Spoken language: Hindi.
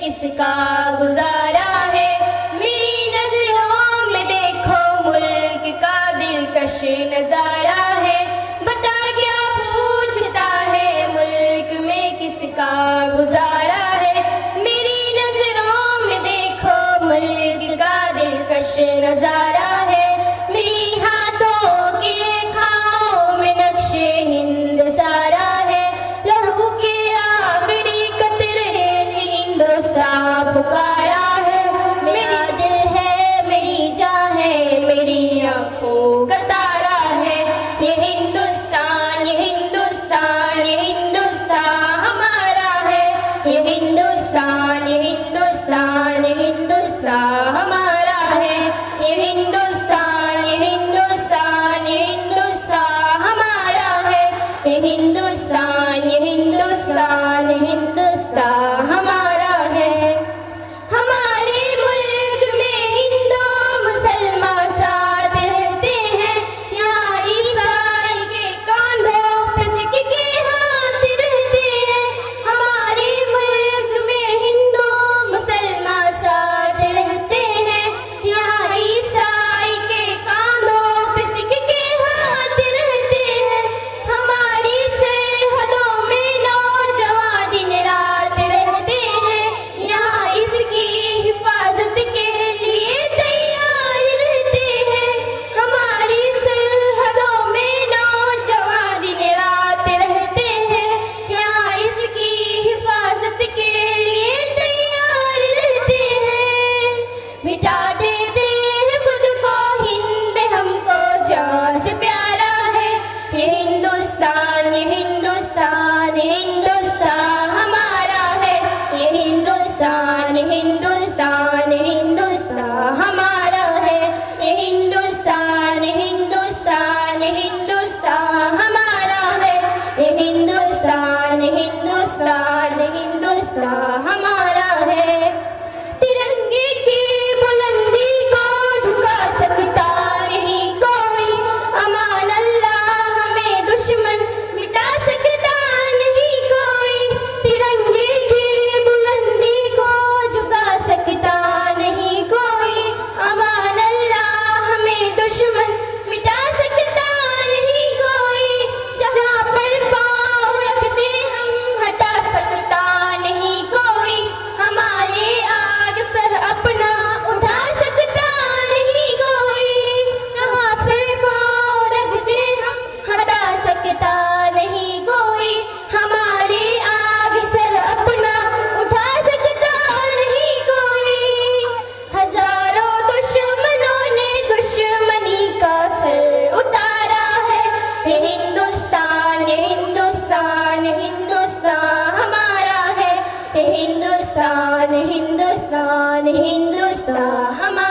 किसका गुजारा है। मेरी नजरों में देखो मुल्क का दिलकश नजारा है। बता क्या पूछता है मुल्क में किसका गुजारा है। मेरी नजरों में देखो मुल्क का दिलकश नजारा है। मेरी हाथों की रेखाओं में नक्शे हिंद सारा है। लहू के आखिरी कतरे ने हिंदुस्तान पुकारा है। मेरा दिल है मेरी जान है मेरी आंखों का तारा है। ये हिंदुस्तान ये हिंदुस्तान ये हिंदुस्तान हमारा है। ये हिंदुस्तान ये हिंदुस्तान ये हिंदुस्तान हमारा है। ये हिंदुस्तान ये हिंदुस्तान ये हिंदुस्तान हमारा है। ये हिंदुस्तान ये हिंदुस्तान ये हिंदुस्तान हमारा है। हमारे मुल्क में हिंदू मुसलमान साथ रहते हैं। यहाँ ईसाई के कांधों पे सिख के हाथ रहते हैं। हमारे मुल्क में हिंदू मुसलमान साथ रहते हैं। यहाँ ईसाई के कांधों पे सिख के हाथ रहते हैं। हमारी सरहदों में नौजवान दिन रात रहते हैं। यहाँ इसकी हिफाजत के लिए तैयार रहते हैं। हमारी सरहदों में नौजवान दिन रात रहते हैं। यहाँ इसकी हिफाजत के लिए तैयार रहते हैं। मिटा देते हैं खुद को हिंद हमको जान से प्यारा है। ये हिंदुस्तान ये हिंदुस्तान ये हिंदुस्तान हमारा है। ये हिंदुस्तान ये हिंदुस्तान ये हिंदुस्तान हमारा है। ये हिंदुस्तान ये हिंदुस्तान ये हिंदुस्तान हमारा है। ये हिंदुस्तान ये हिंदुस्तान ये हिंदुस्तान हमारा है। तिरंगे की बुलंदी को झुका सकता नहीं कोई। अमान अल्लाह हमें दुश्मन मिटा सकता नहीं कोई। तिरंगे की बुलंदी को झुका सकता नहीं कोई। अमान अल्लाह हमें दुश्मन मिटा सकता नहीं कोई। जहाँ पर पाँव रखते हम हटा सकता नहीं कोई। हमारे आग सर अपना उठा सकता नहीं कोई। जहाँ पर पाँव रखते हम हटा सकता नहीं कोई। हमारे आग सर अपना उठा सकता नहीं कोई। हजारों दुश्मनों ने दुश्मनी का सर उतारा है। ये हिंदुस्तान ये हिंदुस्तान ये हिंदुस्तान हमारा है। ये हिंदुस्तान ये हिंदुस्तान ये हिंदुस्तान हमारा